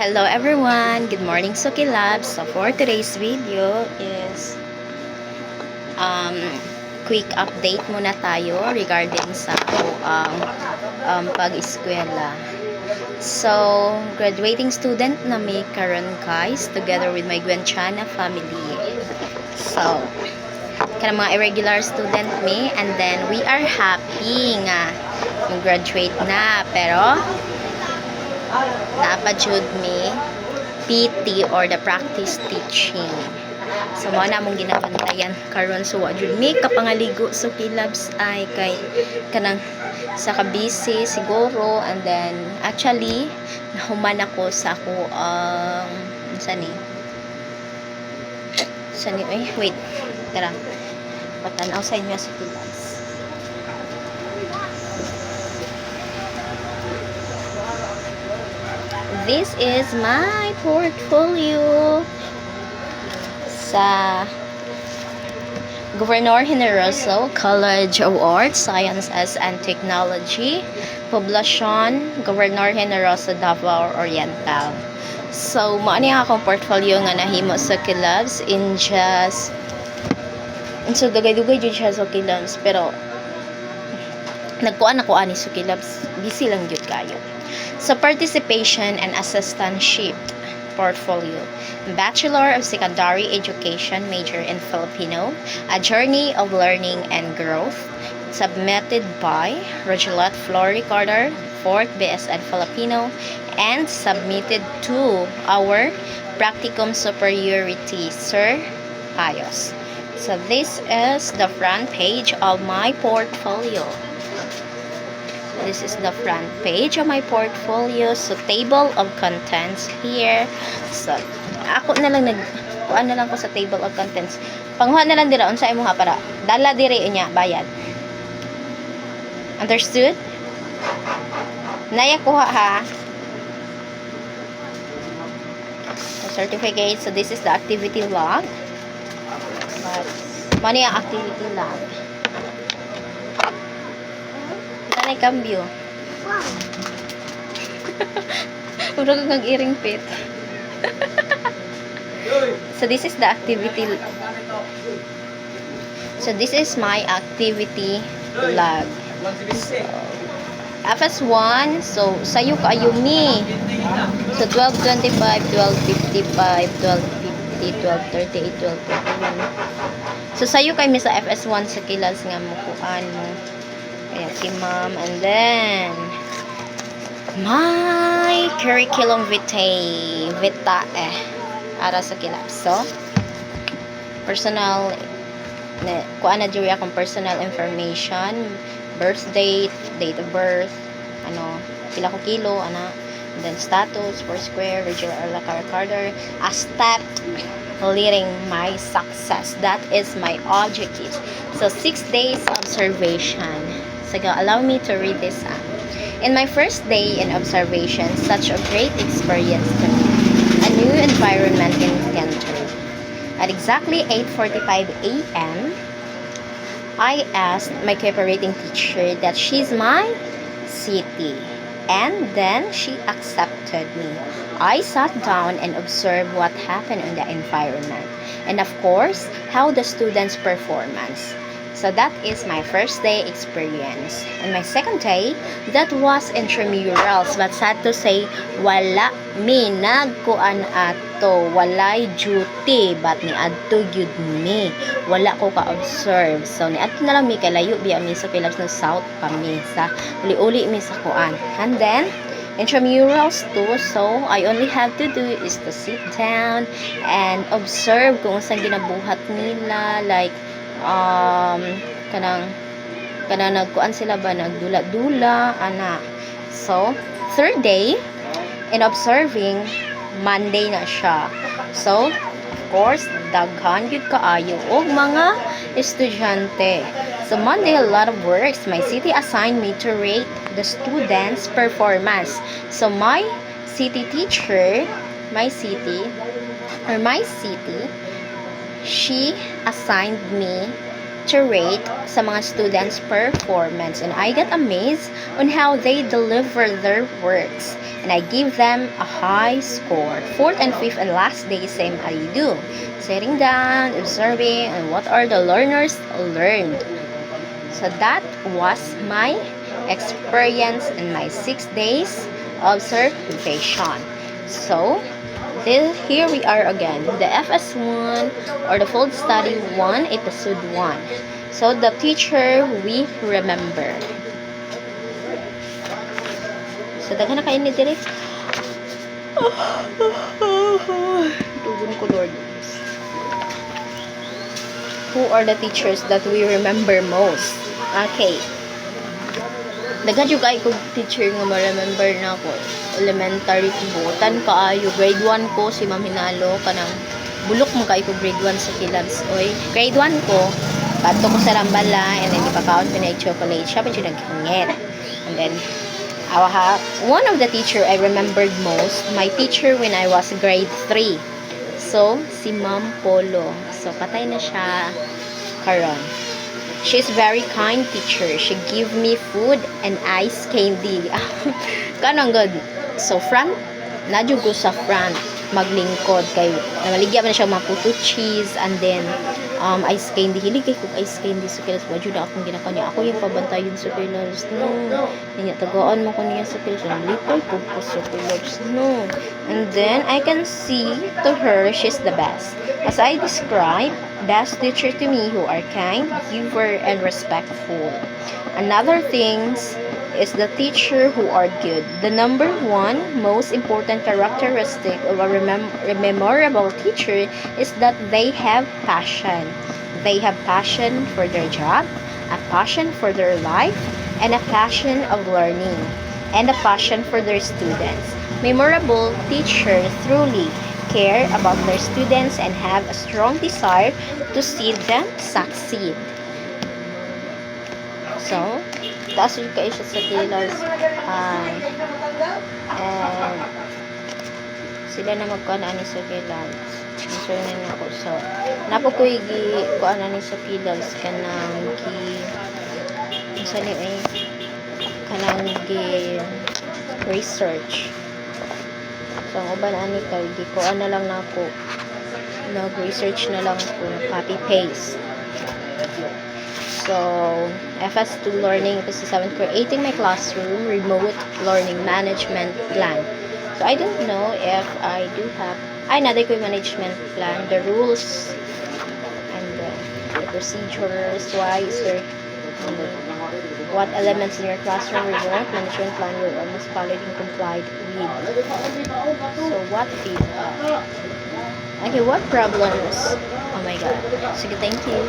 Hello everyone! Good morning, Suki Labs. So for today's video is quick update muna tayo regarding sa pag-eskwela. So, graduating student na may karon guys together with my Gwenchana family. So, kanang mga irregular student me, and then we are happy nga mag-graduate na, pero naapajud me PT or the practice teaching. So mo na mong ginabantayan karon, so wa jud mi kapangaligo so kilabs ay kay kanang sa kabisi siguro, and then actually nahuman ako sa ako sani wait tara patan outside niya sa kilabs. This is my portfolio sa Governor Generoso College of Arts, Sciences and Technology, Poblacion, Governor Generoso Davao Oriental. So, maani akong portfolio nga nahimo sa kilabs in just so dugay-dugay jud siya sa kilabs, pero nagkuan ako ani sa kilabs, busy lang jud kayo. So, participation and assistantship portfolio. Bachelor of Secondary Education, major in Filipino, A Journey of Learning and Growth, submitted by Rogelette Flor Ricardo, 4th BSN Filipino, and submitted to our Practicum Superiority, Sir Payos. So, this is the front page of my portfolio. This is the front page of my portfolio. So, table of contents here. So, ako na lang kuan na lang ko sa table of contents. Panguha na lang dira unsa imo ha para dala diri niya bayad. Understood? Naya kuha ha. The certificate. So, this is the activity log. But, mani ang activity log. Tanay cambio. Wow. Murag kang earring pit. So this is the activity. So this is my activity log. So, FS1, so sayo kaayo mi. So 12:25, 12:55, 12:50, 12:38, 12:41. So sayo kay mi sa FS1 sa kilas nga mo kuan mo. Ayan, si ma'am. And then, my curriculum vitae. Ara sa kilabs. So, personal, kuha na diri akong personal information, birth date, date of birth, pila ko kilo, and then status, Foursquare, regular or Ricardo, a step leading my success. That is my objective. So, 6 days observation. So, allow me to read this up. In my first day in observation, such a great experience to me. A new environment encountered. At exactly 8:45 a.m., I asked my cooperating teacher that she's my city. And then she accepted me. I sat down and observed what happened in the environment. And of course, how the students' performance. So that is my first day experience. And my second day, that was intramurals. But sad to say, wala mi nagkuan ato. Walay duty. But ni adto gyud mi. Wala ko ka-observe. So ni adto na lang mi kalayo biya mi sa kilabs ng South pa mi. Sa uli-uli mi sa kuan. And then, intramurals too. So I only have to do is to sit down and observe kung saan ginabuhat nila. Like, kanang nagkuan sila ba, nagdula-dula ana. So third day in observing, Monday na siya. So of course daghan gyud kaayo og mga estudyante. So Monday, a lot of works. My city assigned me to rate the students' performance. So my city teacher, she assigned me to rate sa mga students' performance, and I got amazed on how they deliver their works, and I give them a high score. Fourth and fifth and last day, same how you do. Sitting down, observing, and what are the learners learned. So that was my experience in my 6 days observation. So, here we are again, the FS1 or the Field Study 1, Episode 1. So, the teacher we remember. So, daghan na kayo ni Dire. Tugon ko, Lord. Who are the teachers that we remember most? Okay. Daghan yung kay kong teacher nga ma-remember na ako. Elementary butan kaayo. Grade 1 ko si Ma'am Hinalo kanang bulok mo kay ko grade 1 sa Kilabs. Oy, grade 1 ko padto ko sa Rambala and then ipakaon ko na chocolate. Siya pa siya naghingit. And then one of the teacher I remembered most, my teacher when I was grade 3. So, si Ma'am Polo. So, patay na siya karon. She's very kind teacher. She give me food and ice candy. Kanang good. So, front, nadyo ko sa front, maglingkod kay namaligya man siya mga puto cheese and then ice candy. Hilig kay kong ice candy sa kilas. Wadyo na akong ginakanya. Ako yung pabantayin sa kilas. No. Niya, tagaan mo ko niya sa kilas. Lipay po po sa kilas. No. And then, I can see to her, she's the best. As I describe, best teacher to me who are kind, giver, and respectful. Another things is the teacher who are good. The number one most important characteristic of a memorable teacher is that they have passion. They have passion for their job, a passion for their life, and a passion of learning, and a passion for their students. Memorable teachers truly care about their students and have a strong desire to see them succeed. So, taas yung kayo siya sa kilos. And sila na magkuhan ani sa kilos. So, yun ako. So, napo ko kuhan ani sa kilos kanang kanang research. So, ang uban ani kay gikuan na lang nako. Nag-research na lang ko, copy paste. So, FS2 learning, episode 7, creating my classroom remote learning management plan. So, I don't know if I do have, naday ko yung management plan, the rules, and the procedures, why is there, what elements in your classroom remote management plan will almost followed and complied with. So, what feedback? Okay, what problems? Oh my god. Sige, thank you.